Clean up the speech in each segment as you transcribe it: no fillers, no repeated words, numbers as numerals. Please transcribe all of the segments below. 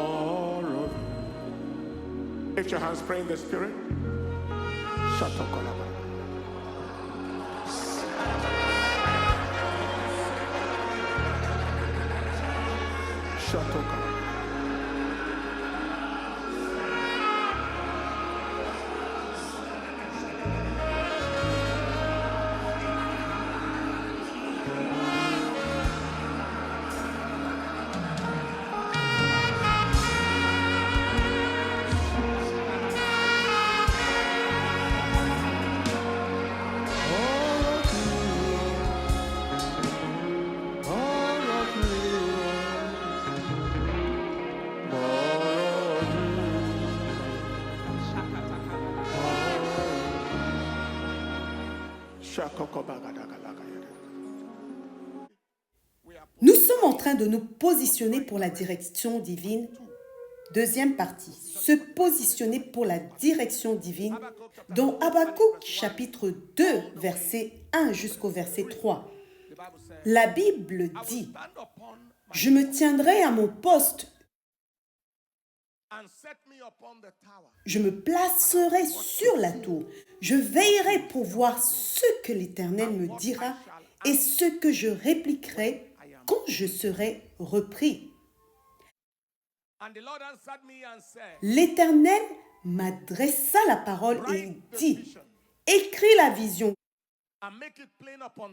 of you. Lift your hands, pray in the spirit. Shatokolaba. Shatokolaba. Nous sommes en train de nous positionner pour la direction divine. Deuxième partie, se positionner pour la direction divine dans Habakkuk chapitre 2, verset 1 jusqu'au verset 3. La Bible dit, « Je me tiendrai à mon poste, je me placerai sur la tour, je veillerai pour voir ce que l'Éternel me dira et ce que je répliquerai quand je serai repris. » L'Éternel m'adressa la parole et il dit, « Écris la vision,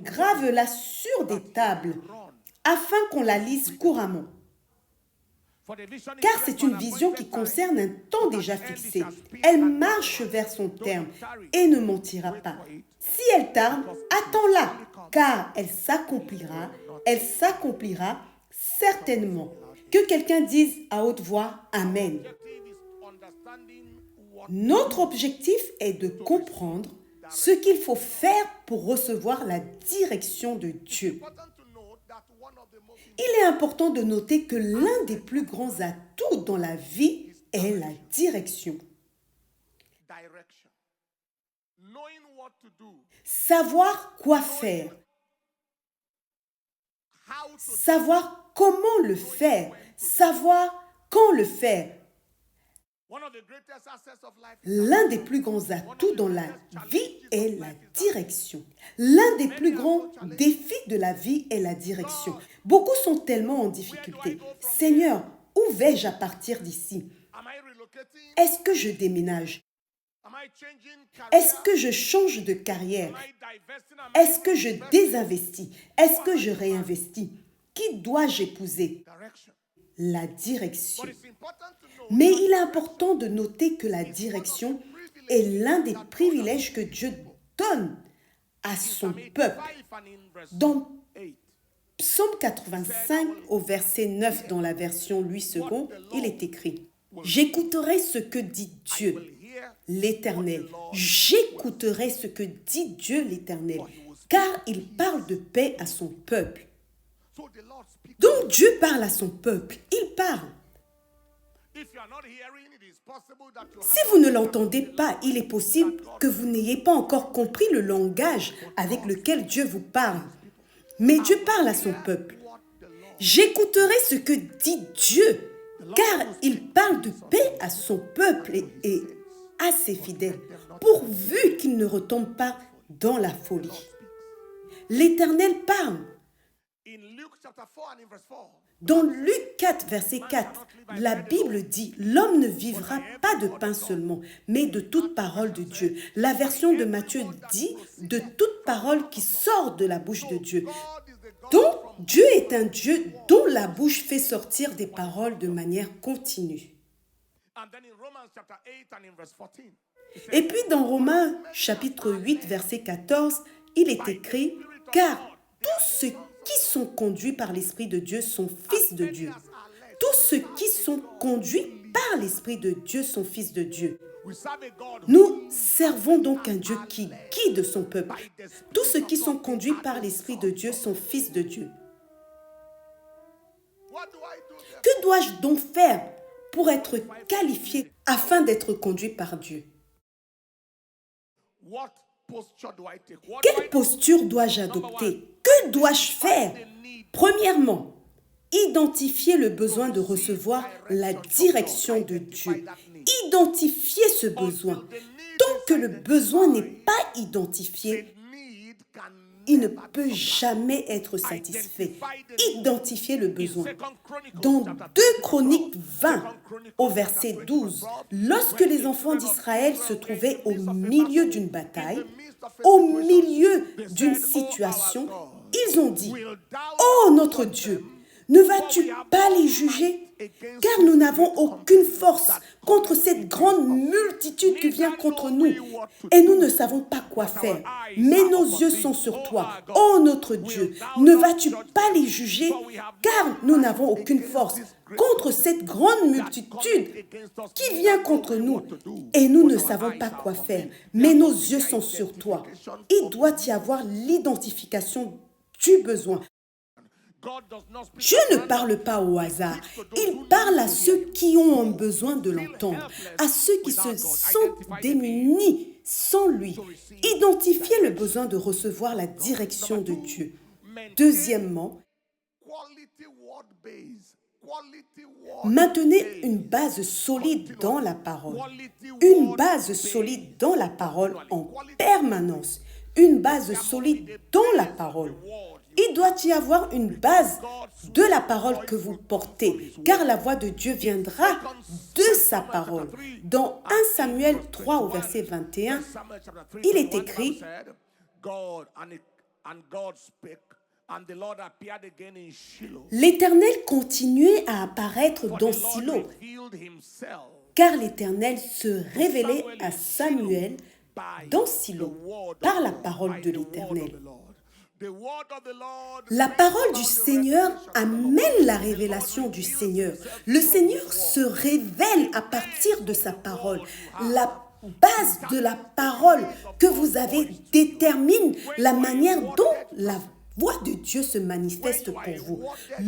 grave-la sur des tables, afin qu'on la lise couramment. Car c'est une vision qui concerne un temps déjà fixé. Elle marche vers son terme et ne mentira pas. Si elle tarde, attends-la, car elle s'accomplira certainement. » Que quelqu'un dise à haute voix « Amen ». Notre objectif est de comprendre ce qu'il faut faire pour recevoir la direction de Dieu. Il est important de noter que l'un des plus grands atouts dans la vie est la direction. Savoir quoi faire. Savoir comment le faire. Savoir quand le faire. L'un des plus grands atouts dans la vie est la direction. L'un des plus grands défis de la vie est la direction. Beaucoup sont tellement en difficulté. Seigneur, où vais-je à partir d'ici? Est-ce que je déménage? Est-ce que je change de carrière? Est-ce que je désinvestis? Est-ce que je réinvestis? Qui dois-je épouser? La direction. Mais il est important de noter que la direction est l'un des privilèges que Dieu donne à son peuple. Dans Psaume 85, au verset 9, dans la version Louis II, il est écrit « J'écouterai ce que dit Dieu, l'Éternel. J'écouterai ce que dit Dieu, l'Éternel, car il parle de paix à son peuple. » Donc Dieu parle à son peuple, il parle. Si vous ne l'entendez pas, il est possible que vous n'ayez pas encore compris le langage avec lequel Dieu vous parle. Mais Dieu parle à son peuple. J'écouterai ce que dit Dieu, car il parle de paix à son peuple et à ses fidèles, pourvu qu'ils ne retombent pas dans la folie. L'Éternel parle. Dans Luc 4, verset 4, la Bible dit « L'homme ne vivra pas de pain seulement, mais de toute parole de Dieu. » La version de Matthieu dit « De toute parole qui sort de la bouche de Dieu. » Donc, Dieu est un Dieu dont la bouche fait sortir des paroles de manière continue. Et puis dans Romains chapitre 8, verset 14, il est écrit « Car tous ceux qui sont conduits par l'Esprit de Dieu sont fils de Dieu. » Tous ceux qui sont conduits par l'Esprit de Dieu sont fils de Dieu. Nous servons donc un Dieu qui guide son peuple. Tous ceux qui sont conduits par l'Esprit de Dieu sont fils de Dieu. Que dois-je donc faire pour être qualifié afin d'être conduit par Dieu? Quelle posture dois-je adopter? Que dois-je faire? Premièrement, Identifiez le besoin de recevoir la direction de Dieu. Identifiez ce besoin. Tant que le besoin n'est pas identifié, il ne peut jamais être satisfait. Identifiez le besoin. Dans 2 Chroniques 20, au verset 12, lorsque les enfants d'Israël se trouvaient au milieu d'une bataille, au milieu d'une situation, ils ont dit, « Oh notre Dieu, ne vas-tu pas les juger? Car nous n'avons aucune force contre cette grande multitude qui vient contre nous, et nous ne savons pas quoi faire. Mais nos yeux sont sur toi, ô notre Dieu. Ne vas-tu pas les juger? Car nous n'avons aucune force contre cette grande multitude qui vient contre nous, et nous ne savons pas quoi faire. Mais nos yeux sont sur toi. » Il doit y avoir l'identification du besoin. Dieu ne parle pas au hasard. Il parle à ceux qui ont besoin de l'entendre, à ceux qui se sentent démunis sans lui. Identifiez le besoin de recevoir la direction de Dieu. Deuxièmement, maintenez une base solide dans la parole. Une base solide dans la parole en permanence. Une base solide dans la parole. Il doit y avoir une base de la parole que vous portez, car la voix de Dieu viendra de sa parole. Dans 1 Samuel 3 au verset 21, il est écrit, « L'Éternel continuait à apparaître dans Silo, car l'Éternel se révélait à Samuel dans Silo par la parole de l'Éternel. » La parole du Seigneur amène la révélation du Seigneur. Le Seigneur se révèle à partir de sa parole. La base de la parole que vous avez détermine la manière dont la voix de Dieu se manifeste pour vous.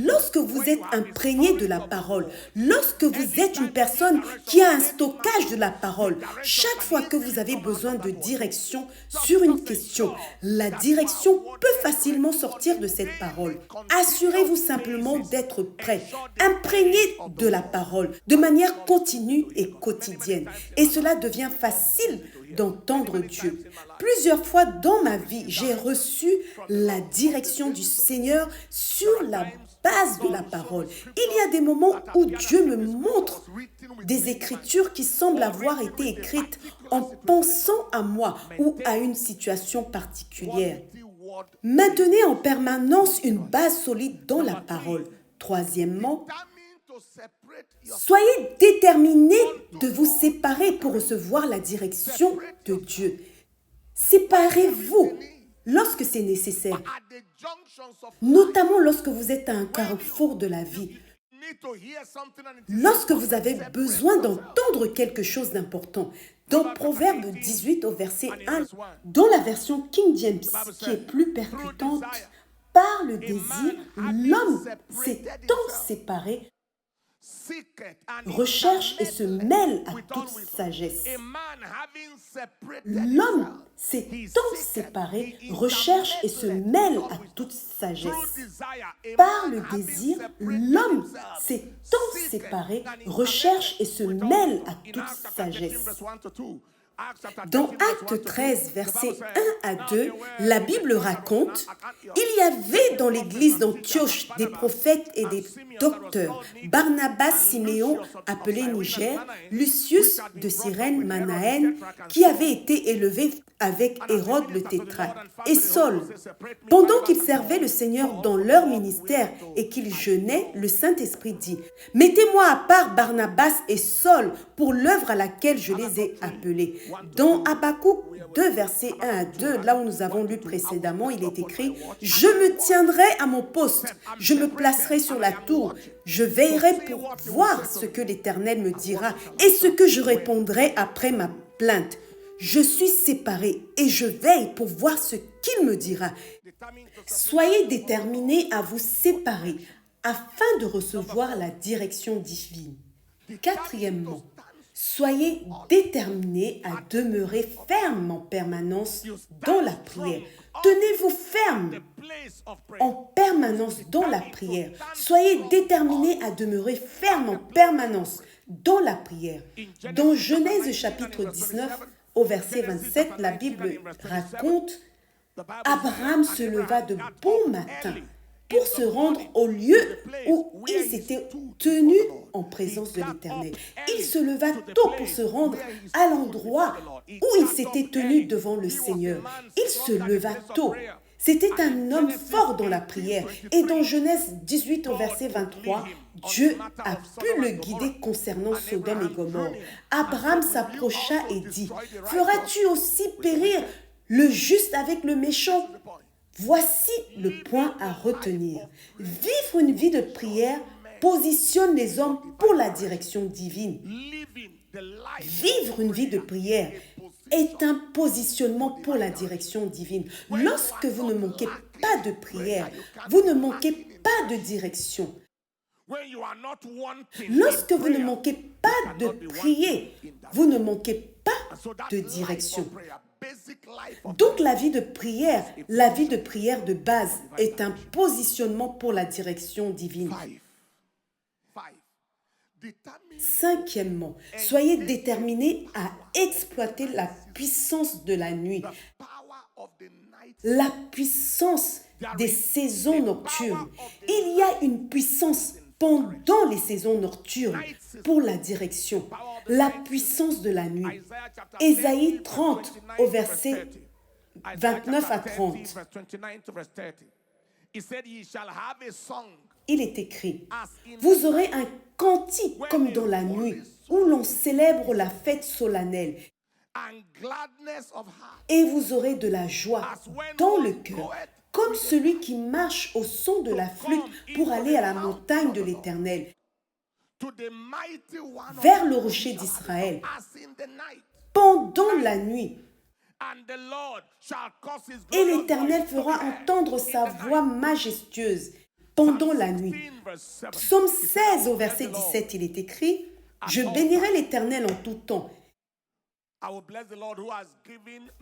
Lorsque vous êtes imprégné de la parole, lorsque vous êtes une personne qui a un stockage de la parole, chaque fois que vous avez besoin de direction sur une question, la direction peut facilement sortir de cette parole. Assurez-vous simplement d'être prêt, imprégné de la parole, de manière continue et quotidienne. Et cela devient facile d'entendre Dieu. Plusieurs fois dans ma vie, j'ai reçu la direction du Seigneur sur la base de la parole. Il y a des moments où Dieu me montre des écritures qui semblent avoir été écrites en pensant à moi ou à une situation particulière. Maintenez en permanence une base solide dans la parole. Troisièmement, soyez déterminés de vous séparer pour recevoir la direction de Dieu. Séparez-vous lorsque c'est nécessaire, notamment lorsque vous êtes à un carrefour de la vie. Lorsque vous avez besoin d'entendre quelque chose d'important. Dans Proverbe 18 au verset 1, dans la version King James, qui est plus percutante, par le désir, l'homme s'est tant séparé, recherche et se mêle à toute sagesse. L'homme s'est tant séparé, recherche et se mêle à toute sagesse. Par le désir, l'homme s'est tant séparé, recherche et se mêle à toute sagesse. Dans Actes 13, versets 1 à 2, la Bible raconte « Il y avait dans l'église d'Antioche des prophètes et des docteurs, Barnabas, Siméon, appelé Niger, Lucius de Cyrène, Manaën, qui avait été élevé avec Hérode le tétrarque, et Saul. Pendant qu'ils servaient le Seigneur dans leur ministère et qu'ils jeûnaient, le Saint-Esprit dit « Mettez-moi à part Barnabas et Saul pour l'œuvre à laquelle je les ai appelés. » Dans Habakkuk 2, versets 1 à 2, là où nous avons lu précédemment, il est écrit « Je me tiendrai à mon poste, je me placerai sur la tour, je veillerai pour voir ce que l'Éternel me dira et ce que je répondrai après ma plainte. Je suis séparé et je veille pour voir ce qu'il me dira. » Soyez déterminés à vous séparer afin de recevoir la direction divine. Quatrièmement, soyez déterminés à demeurer fermes en permanence dans la prière. Tenez-vous ferme en permanence dans la prière. Soyez déterminés à demeurer ferme en permanence dans la prière. Dans Genèse chapitre 19, au verset 27, la Bible raconte: Abraham se leva de bon matin pour se rendre au lieu où il s'était tenu en présence de l'Éternel. Il se leva tôt pour se rendre à l'endroit où il s'était tenu devant le Seigneur. Il se leva tôt. C'était un homme fort dans la prière. Et dans Genèse 18 au verset 23, Dieu a pu le guider concernant Sodome et Gomorrhe. Abraham s'approcha et dit: Feras-tu aussi périr le juste avec le méchant? Voici le point à retenir. Vivre une vie de prière positionne les hommes pour la direction divine. Vivre une vie de prière est un positionnement pour la direction divine. Lorsque vous ne manquez pas de prière, vous ne manquez pas de direction. Lorsque vous ne manquez pas de prier, vous ne manquez pas de direction. Donc la vie de prière de base est un positionnement pour la direction divine. Cinquièmement, soyez déterminés à exploiter la puissance de la nuit, la puissance des saisons nocturnes. Il y a une puissance pendant les saisons nocturnes pour la direction, la puissance de la nuit. Ésaïe 30 au verset 29 à 30. Il est écrit: Vous aurez un cantique comme dans la nuit, où l'on célèbre la fête solennelle, et vous aurez de la joie dans le cœur, comme celui qui marche au son de la flûte pour aller à la montagne de l'Éternel, vers le rocher d'Israël, pendant la nuit. Et l'Éternel fera entendre sa voix majestueuse pendant la nuit. Psaume 16 au verset 17, il est écrit: Je bénirai l'Éternel en tout temps,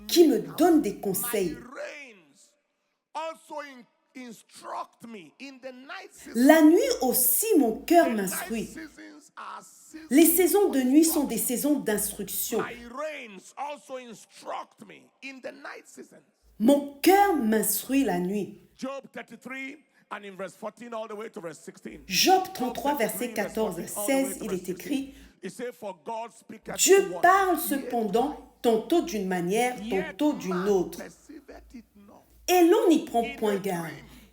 qui me donne des conseils. La nuit aussi mon cœur m'instruit. Les saisons de nuit sont des saisons d'instruction. Mon cœur m'instruit la nuit. Job 33, verset 14 à 16, il est écrit: Dieu parle cependant tantôt d'une manière, tantôt d'une autre, et l'on n'y prend point garde.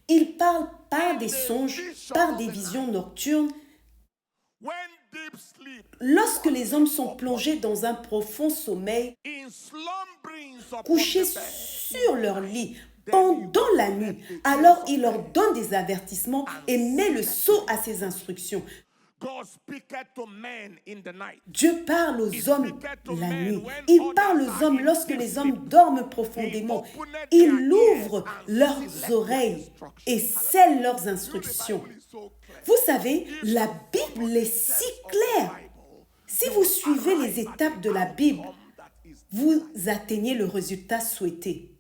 Il parle par des songes, par des visions nocturnes. Lorsque les hommes sont plongés dans un profond sommeil, couchés sur leur lit pendant la nuit, alors il leur donne des avertissements et met le sceau à ses instructions. Dieu parle aux hommes la nuit. Il parle aux hommes lorsque les hommes dorment profondément. Il ouvre leurs oreilles et scelle leurs instructions. Vous savez, la Bible est si claire. Si vous suivez les étapes de la Bible, vous atteignez le résultat souhaité.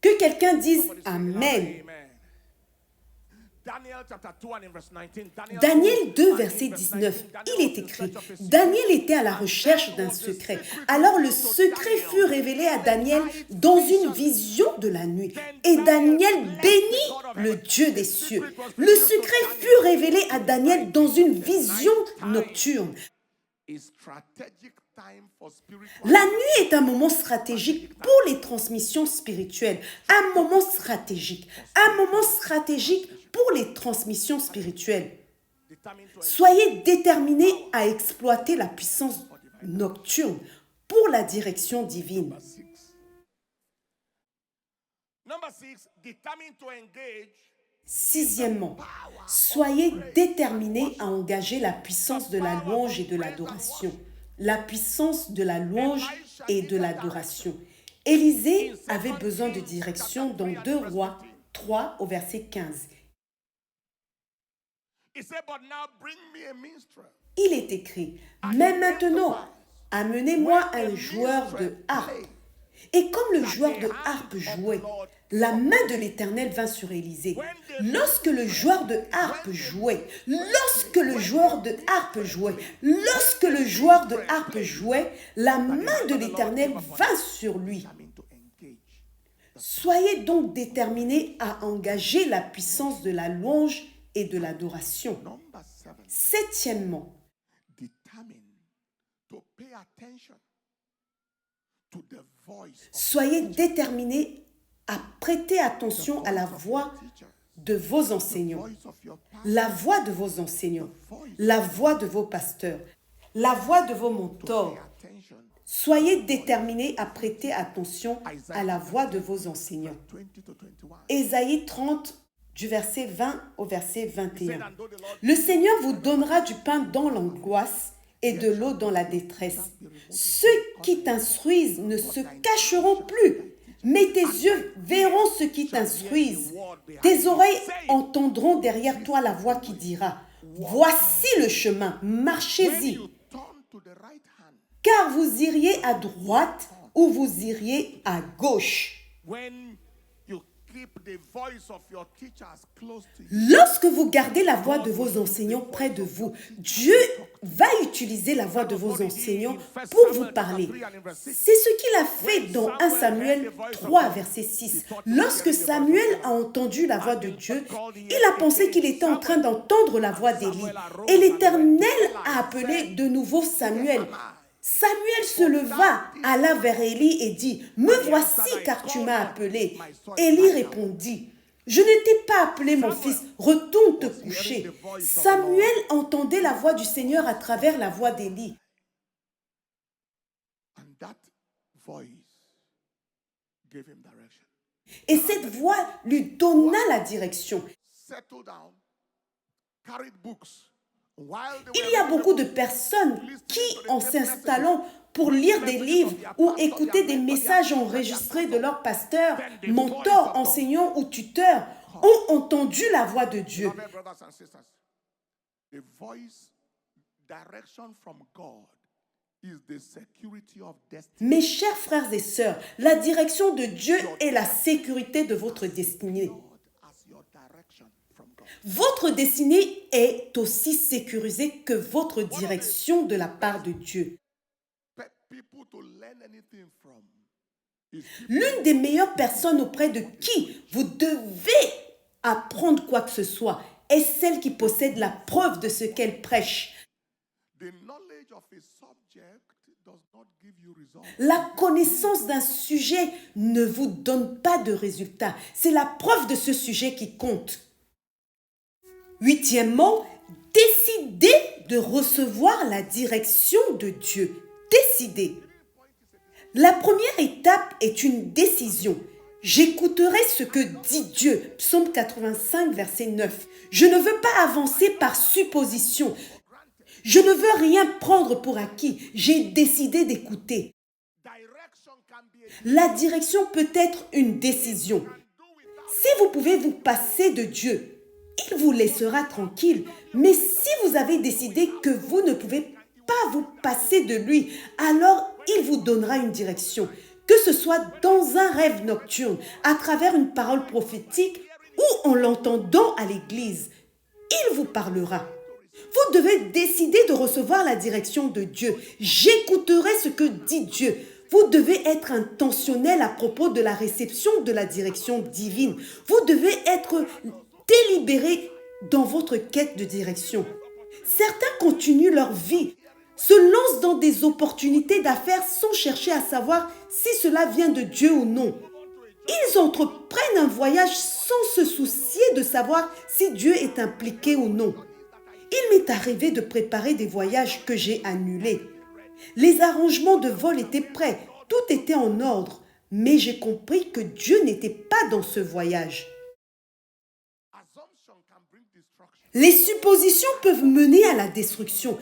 Que quelqu'un dise Amen. Daniel 2, verset 19, il est écrit: Daniel était à la recherche d'un secret. Alors le secret fut révélé à Daniel dans une vision de la nuit. Et Daniel bénit le Dieu des cieux. Le secret fut révélé à Daniel dans une vision nocturne. La nuit est un moment stratégique pour les transmissions spirituelles. Un moment stratégique pour les transmissions spirituelles. Soyez déterminés à exploiter la puissance nocturne pour la direction divine. Sixièmement, soyez déterminés à engager la puissance de la louange et de l'adoration. La puissance de la louange et de l'adoration. Élisée avait besoin de direction dans 2 Rois 3 au verset 15. Il est écrit: Mais maintenant, amenez-moi un joueur de harpe. Et comme le joueur de harpe jouait, la main de l'Éternel vint sur Élisée. Lorsque le joueur de harpe jouait, la main de l'Éternel vint sur lui. Soyez donc déterminés à engager la puissance de la louange et de l'adoration. Septièmement, soyez déterminés à prêter attention à la voix de vos enseignants, la voix de vos enseignants, la voix de vos pasteurs, la voix de vos mentors. Soyez déterminés à prêter attention à la voix de vos enseignants. Ésaïe 30, du verset 20 au verset 21. Le Seigneur vous donnera du pain dans l'angoisse et de l'eau dans la détresse. Ceux qui t'instruisent ne se cacheront plus, mais tes yeux verront ceux qui t'instruisent. Tes oreilles entendront derrière toi la voix qui dira, « Voici le chemin, marchez-y. » Car vous iriez à droite ou vous iriez à gauche. Lorsque vous gardez la voix de vos enseignants près de vous, Dieu va utiliser la voix de vos enseignants pour vous parler. C'est ce qu'il a fait dans 1 Samuel 3, verset 6. Lorsque Samuel a entendu la voix de Dieu, il a pensé qu'il était en train d'entendre la voix d'Élie. Et l'Éternel a appelé de nouveau Samuel. Samuel se leva, alla vers Élie et dit, « Me voici car tu m'as appelé. » Élie répondit, « Je ne t'ai pas appelé mon fils, retourne te coucher. » Samuel entendait la voix du Seigneur à travers la voix d'Élie. Et cette voix lui donna la direction. Il y a beaucoup de personnes qui, en s'installant pour lire des livres ou écouter des messages enregistrés de leur pasteur, mentor, enseignant ou tuteur, ont entendu la voix de Dieu. Mes chers frères et sœurs, la direction de Dieu est la sécurité de votre destinée. Votre destinée est aussi sécurisée que votre direction de la part de Dieu. L'une des meilleures personnes auprès de qui vous devez apprendre quoi que ce soit est celle qui possède la preuve de ce qu'elle prêche. La connaissance d'un sujet ne vous donne pas de résultat. C'est la preuve de ce sujet qui compte. Huitièmement, décidez de recevoir la direction de Dieu. Décidez. La première étape est une décision. J'écouterai ce que dit Dieu. Psaume 85, verset 9. Je ne veux pas avancer par supposition. Je ne veux rien prendre pour acquis. J'ai décidé d'écouter. La direction peut être une décision. Si vous pouvez vous passer de Dieu, il vous laissera tranquille. Mais si vous avez décidé que vous ne pouvez pas vous passer de lui, alors il vous donnera une direction. Que ce soit dans un rêve nocturne, à travers une parole prophétique ou en l'entendant à l'église, il vous parlera. Vous devez décider de recevoir la direction de Dieu. J'écouterai ce que dit Dieu. Vous devez être intentionnel à propos de la réception de la direction divine. Vous devez être délibéré dans votre quête de direction. Certains continuent leur vie, se lancent dans des opportunités d'affaires sans chercher à savoir si cela vient de Dieu ou non. Ils entreprennent un voyage sans se soucier de savoir si Dieu est impliqué ou non. Il m'est arrivé de préparer des voyages que j'ai annulés. Les arrangements de vol étaient prêts, tout était en ordre, mais j'ai compris que Dieu n'était pas dans ce voyage. Les suppositions peuvent mener à la destruction.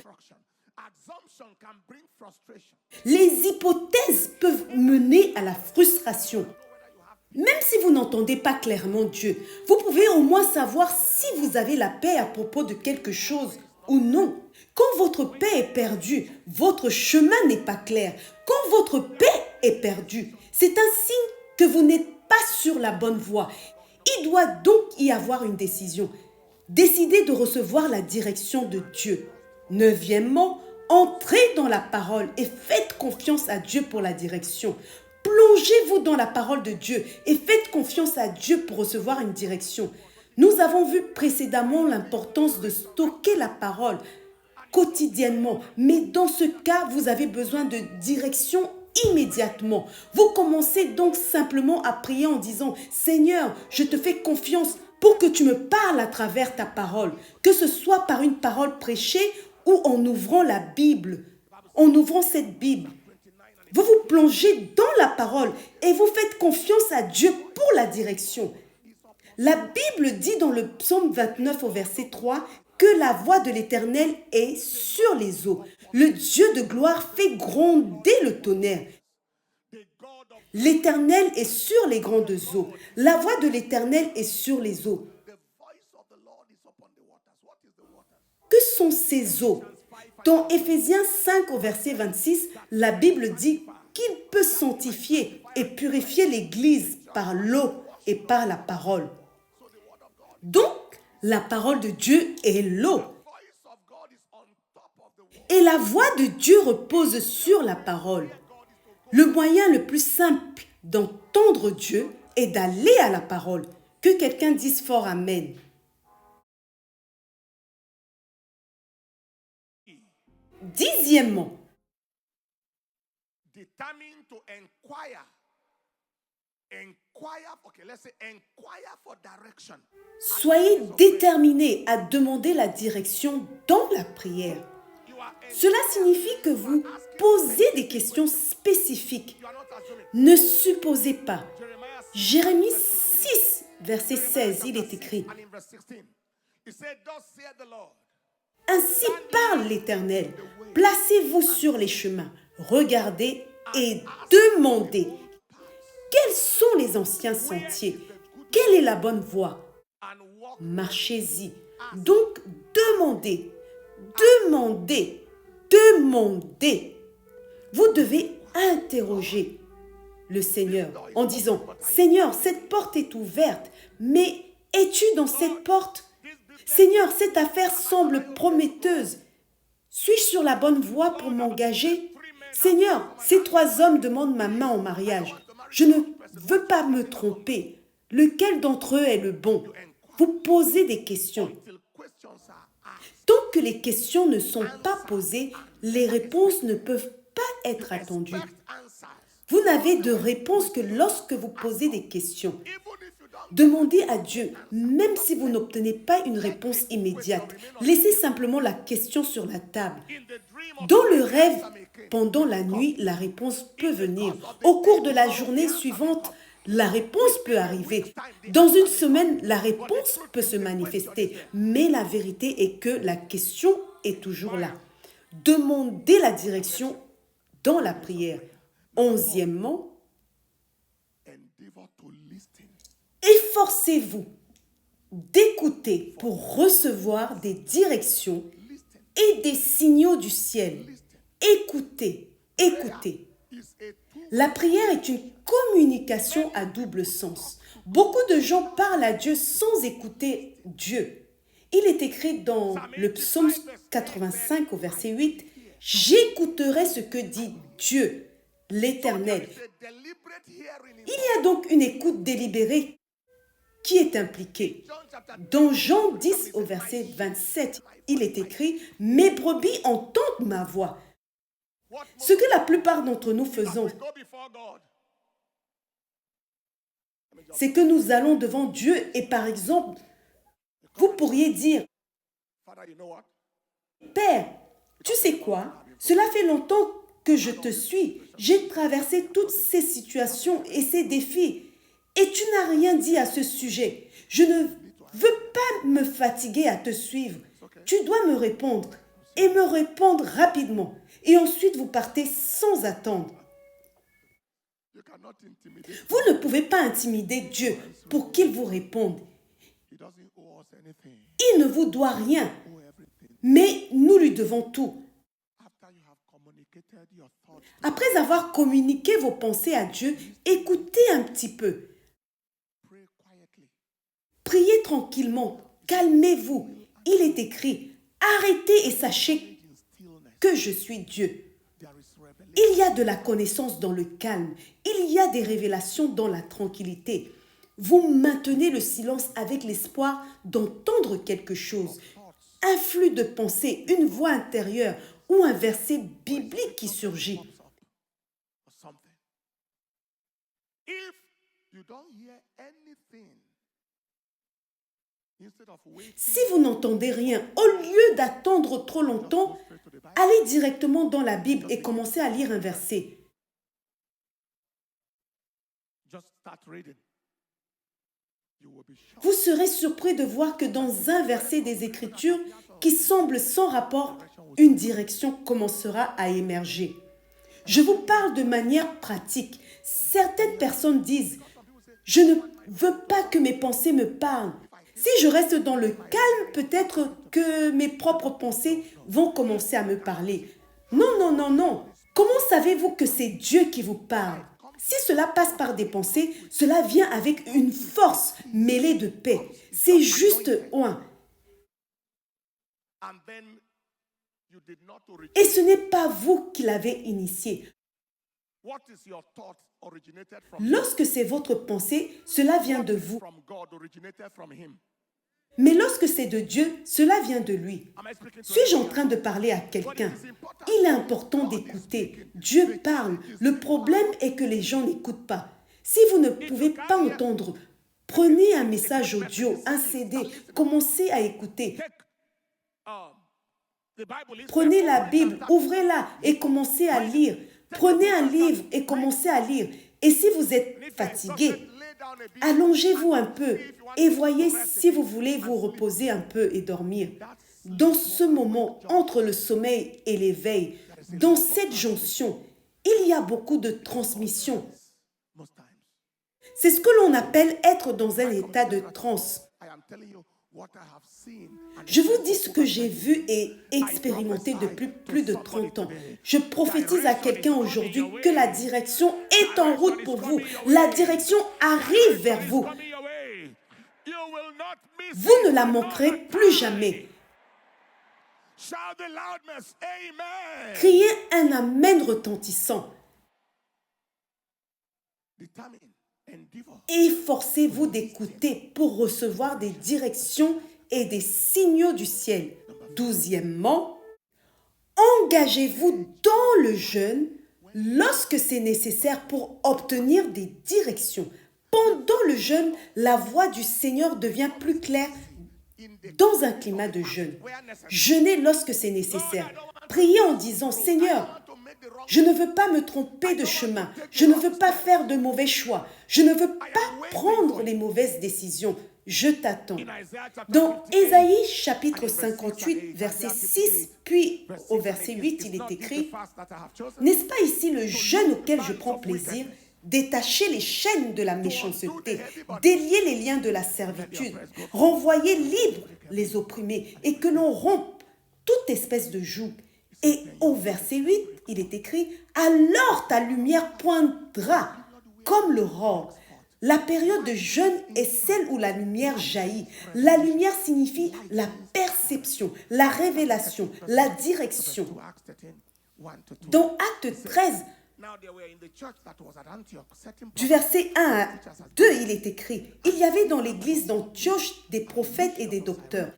Les hypothèses peuvent mener à la frustration. Même si vous n'entendez pas clairement Dieu, vous pouvez au moins savoir si vous avez la paix à propos de quelque chose ou non. Quand votre paix est perdue, votre chemin n'est pas clair. Quand votre paix est perdue, c'est un signe que vous n'êtes pas sur la bonne voie. Il doit donc y avoir une décision. Décidez de recevoir la direction de Dieu. Neuvièmement, entrez dans la parole et faites confiance à Dieu pour la direction. Plongez-vous dans la parole de Dieu et faites confiance à Dieu pour recevoir une direction. Nous avons vu précédemment l'importance de stocker la parole quotidiennement, mais dans ce cas, vous avez besoin de direction immédiatement. Vous commencez donc simplement à prier en disant « Seigneur, je te fais confiance pour que tu me parles à travers ta parole, que ce soit par une parole prêchée ou en ouvrant la Bible, en ouvrant cette Bible. » Vous vous plongez dans la parole et vous faites confiance à Dieu pour la direction. La Bible dit dans le psaume 29 au verset 3 que la voix de l'Éternel est sur les eaux. Le Dieu de gloire fait gronder le tonnerre. L'Éternel est sur les grandes eaux. La voix de l'Éternel est sur les eaux. Que sont ces eaux? Dans Éphésiens 5 au verset 26, la Bible dit qu'il peut sanctifier et purifier l'Église par l'eau et par la parole. Donc, la parole de Dieu est l'eau. Et la voix de Dieu repose sur la parole. Le moyen le plus simple d'entendre Dieu est d'aller à la parole. Que quelqu'un dise fort Amen. Dixièmement, Determined to inquire. Inquire for direction. soyez déterminés à demander la direction dans la prière. Cela signifie que vous posez des questions spécifiques. Ne supposez pas. Jérémie 6, verset 16, il est écrit « Ainsi parle l'Éternel, placez-vous sur les chemins, regardez et demandez. Quels sont les anciens sentiers? Quelle est la bonne voie? Marchez-y. Donc, demandez, demandez, demandez. Vous devez interroger le Seigneur en disant « Seigneur, cette porte est ouverte, mais es-tu dans cette porte? Seigneur, cette affaire semble prometteuse. Suis-je sur la bonne voie pour m'engager? Seigneur, ces 3 hommes demandent ma main en mariage. Je ne veux pas me tromper. Lequel d'entre eux est le bon? » Vous posez des questions. Tant que les questions ne sont pas posées, les réponses ne peuvent pas être attendues. Vous n'avez de réponse que lorsque vous posez des questions. Demandez à Dieu, même si vous n'obtenez pas une réponse immédiate. Laissez simplement la question sur la table. Dans le rêve, pendant la nuit, la réponse peut venir. Au cours de la journée suivante, la réponse peut arriver. Dans une semaine, la réponse peut se manifester. Mais la vérité est que la question est toujours là. Demandez la direction dans la prière. 11e, efforcez-vous d'écouter pour recevoir des directions et des signaux du ciel. Écoutez, écoutez. La prière est une communication à double sens. Beaucoup de gens parlent à Dieu sans écouter Dieu. Il est écrit dans le psaume 85 au verset 8, « J'écouterai ce que dit Dieu, l'Éternel. » Il y a donc une écoute délibérée qui est impliquée. Dans Jean 10 au verset 27, il est écrit « Mes brebis entendent ma voix ». Ce que la plupart d'entre nous faisons, c'est que nous allons devant Dieu et par exemple, vous pourriez dire « Père, tu sais quoi? Cela fait longtemps que je te suis. J'ai traversé toutes ces situations et ces défis et tu n'as rien dit à ce sujet. Je ne veux pas me fatiguer à te suivre. Tu dois me répondre et me répondre rapidement. Et ensuite, vous partez sans attendre. Vous ne pouvez pas intimider Dieu pour qu'il vous réponde. Il ne vous doit rien. Mais nous lui devons tout. After you have communicated your thoughts, Après avoir communiqué vos pensées à Dieu, écoutez un petit peu. pray quietly. Priez tranquillement. Calmez-vous. Il est écrit, arrêtez et sachez In stillness, que je suis Dieu. there is revelation. Il y a de la connaissance dans le calme. Il y a des révélations dans la tranquillité. Vous maintenez le silence avec l'espoir d'entendre quelque chose. Un flux de pensée, une voix intérieure ou un verset biblique qui surgit. Comes up or something. If you don't hear anything, instead of waiting, Si vous n'entendez rien, au lieu d'attendre trop longtemps, go straight to the Bible. allez directement dans la Bible et commencez à lire un verset. Just start reading. You will be shocked. Vous serez surpris de voir que dans un verset des Écritures qui semble sans rapport, une direction commencera à émerger. Je vous parle de manière pratique. Certaines personnes disent, je ne veux pas que mes pensées me parlent. Si je reste dans le calme, peut-être que mes propres pensées vont commencer à me parler. Non, non, non, non. Comment savez-vous que c'est Dieu qui vous parle? Si cela passe par des pensées, cela vient avec une force mêlée de paix. C'est juste un. And then you did not Et ce n'est pas vous qui l'avez initié. What is your thought originated from? Lorsque c'est votre pensée, cela vient de vous. From God originated from him. Mais lorsque c'est de Dieu, cela vient de lui. Am I speaking to Suis-je en train de parler à quelqu'un? Il est important d'écouter. Dieu parle. Le problème est que les gens n'écoutent pas. Si vous ne pouvez pas entendre, prenez un message audio, un CD, commencez à écouter. take the Bible is Prenez la Bible, ouvrez-la et commencez à lire. Prenez un livre et commencez à lire. Et si vous êtes fatigué, lay down a bit. allongez-vous un peu et voyez si vous voulez vous reposer un peu et dormir. Dans ce moment, entre le sommeil et l'éveil, dans cette jonction, il y a beaucoup de transmission. Most times. C'est ce que l'on appelle être dans un état de transe. I am telling you what I have seen. And Je vous dis ce que j'ai vu et expérimenté depuis plus de 30 ans. Je prophétise à quelqu'un aujourd'hui que la direction est en route pour vous. La direction arrive vers vous. coming your way. You will not miss Vous it. ne la manquerez plus jamais. Shout the loudness. Amen. Criez un amen retentissant. Determine, endeavor. Efforcez-vous d'écouter pour recevoir des directions et des signaux du ciel. 12e, engagez-vous dans le jeûne lorsque c'est nécessaire pour obtenir des directions. Pendant le jeûne, la voix du Seigneur devient plus claire dans un climat de jeûne. Jeûnez lorsque c'est nécessaire. Priez en disant, Seigneur, je ne veux pas me tromper de chemin. Je ne veux pas faire de mauvais choix. Je ne veux pas prendre les mauvaises décisions. Je t'attends. Dans Ésaïe chapitre 58, verset 6, puis au verset 8, il est écrit, « N'est-ce pas ici le jeûne auquel je prends plaisir ? Détacher les chaînes de la méchanceté, délier les liens de la servitude, renvoyer libres les opprimés et que l'on rompe toute espèce de joug. » Et au verset 8, il est écrit, « Alors ta lumière poindra comme l'aurore. » La période de jeûne est celle où la lumière jaillit. La lumière signifie la perception, la révélation, la direction. Dans Acte 13, du verset 1 à 2, il est écrit, « Il y avait dans l'église d'Antioche des prophètes et des docteurs.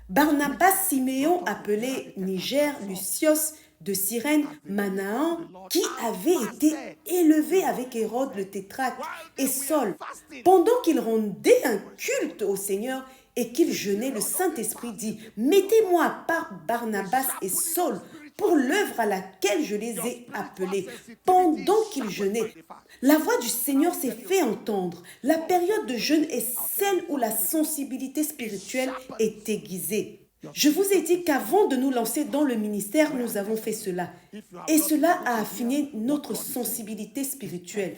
Barnabas, Siméon, appelé Niger, Lucios, de Cyrène, Manahan, qui avait été élevé avec Hérode le tétrarque, et Saul. Pendant qu'ils rendaient un culte au Seigneur et qu'ils jeûnaient, le Saint-Esprit dit, « Mettez-moi à part Barnabas et Saul pour l'œuvre à laquelle je les ai appelés. » Pendant qu'ils jeûnaient, la voix du Seigneur s'est fait entendre. La période de jeûne est celle où la sensibilité spirituelle est aiguisée. Je vous ai dit qu'avant de nous lancer dans le ministère, nous avons fait cela. Et cela a affiné notre sensibilité spirituelle.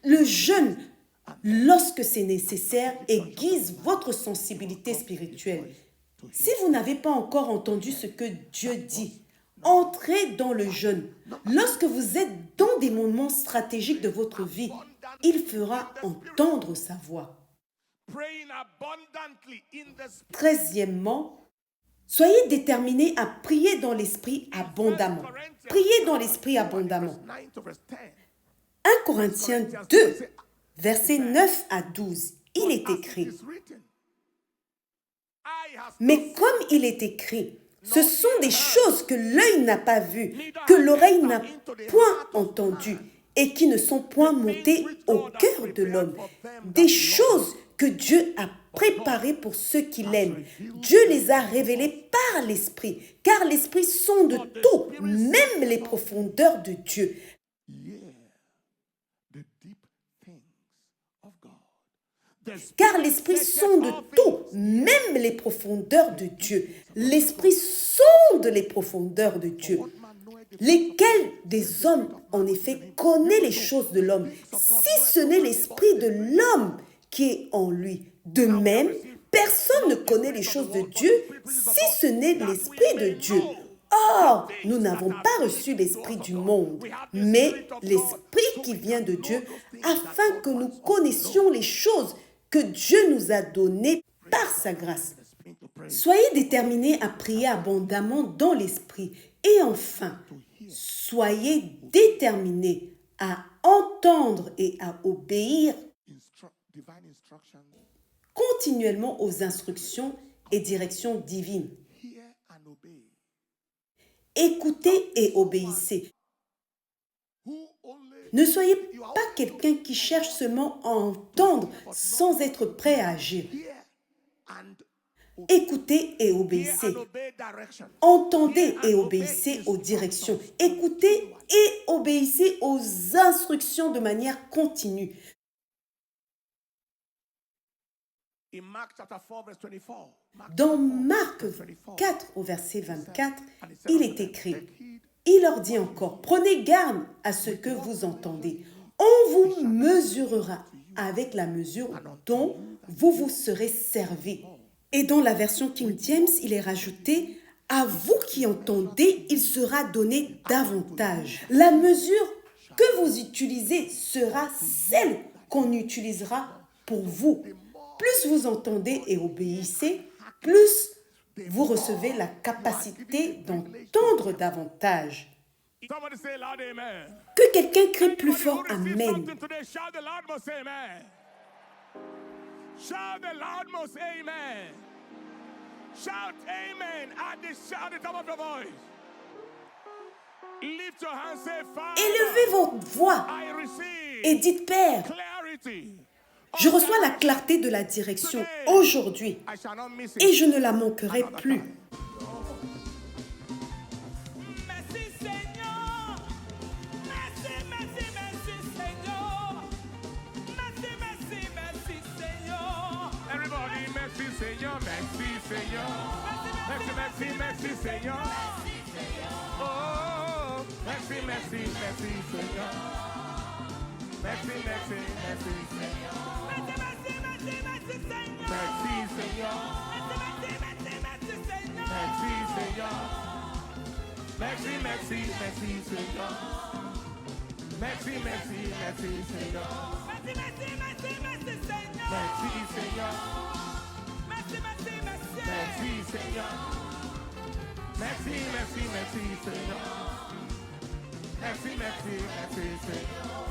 Le jeûne, lorsque c'est nécessaire, aiguise votre sensibilité spirituelle. Si vous n'avez pas encore entendu ce que Dieu dit, entrez dans le jeûne. Lorsque vous êtes dans des moments stratégiques de votre vie, il fera entendre sa voix. Praying abundantly in the spirit. 13e, soyez déterminés à prier dans l'esprit abondamment. Priez dans l'esprit abondamment. 9 to verse 10. 1 Corinthiens 2, versets 9 à 12, il est écrit: It is written, Eye has mais comme il est écrit, ce sont des choses que l'œil n'a pas vues, que l'oreille n'a point entendues et qui ne sont point montées au cœur de l'homme. Des choses que Dieu a préparées pour ceux qui l'aiment. Dieu les a révélées par l'Esprit, car l'Esprit sonde tout, même les profondeurs de Dieu. yeah, the deep things of God. The Car l'Esprit sonde tout, même les profondeurs de Dieu. L'Esprit sonde les profondeurs de Dieu. Lesquels des hommes, en effet, connaît les choses de l'homme, si ce n'est l'Esprit de l'homme qui est en lui. De même, personne ne connaît les choses de Dieu si ce n'est l'Esprit de Dieu. Or, nous n'avons pas reçu l'Esprit du monde, mais l'Esprit qui vient de Dieu, afin que nous connaissions les choses que Dieu nous a données par sa grâce. Soyez déterminés à prier abondamment dans l'Esprit. Et enfin, soyez déterminés à entendre et à obéir divine instructions. continuellement aux instructions et directions divines. Hear and obey. Écoutez et obéissez. Who only Ne soyez pas quelqu'un qui cherche seulement à entendre sans être prêt à agir. hear and Écoutez et obéissez. obey direction. Entendez et obéissez aux directions. Écoutez et obéissez aux instructions de manière continue. In Mark chapter 4 verse 24. Dans Marc 4 au verset 24, il est écrit: il leur dit encore, prenez garde à ce que vous entendez. On vous mesurera avec la mesure dont vous vous serez servi. Et dans la version King James, il est rajouté: à vous qui entendez, il sera donné davantage. La mesure que vous utilisez sera celle qu'on utilisera pour vous. Plus vous entendez et obéissez, plus vous recevez la capacité d'entendre davantage. Somebody say loud amen. Que quelqu'un crie plus fort Amen. Something today, shout the loudmost amen. Shout the loudmost amen. Shout amen at the shout the top of your voice. Lift your hands, say Father. Élevez votre voix I receive et dites: Père, clarity. je reçois la clarté de la direction aujourd'hui I shall not miss et it. je ne la manquerai plus. Merci Seigneur. Merci, merci, merci Seigneur. Merci, merci, merci Seigneur. Everybody, merci Seigneur, merci Seigneur. Merci, merci, merci Seigneur. Oh, merci, merci, merci Seigneur. Merci, merci, merci Seigneur. Merci, merci, merci, merci Seigneur. Merci Seigneur. Merci, merci, merci, merci Seigneur. Merci Seigneur. Merci, merci, merci Seigneur. Merci, merci, merci Seigneur. Merci, merci, merci, merci Seigneur. Merci Seigneur. Merci, merci, merci. Merci Seigneur. Merci, merci, merci Seigneur. Merci, merci, merci Seigneur.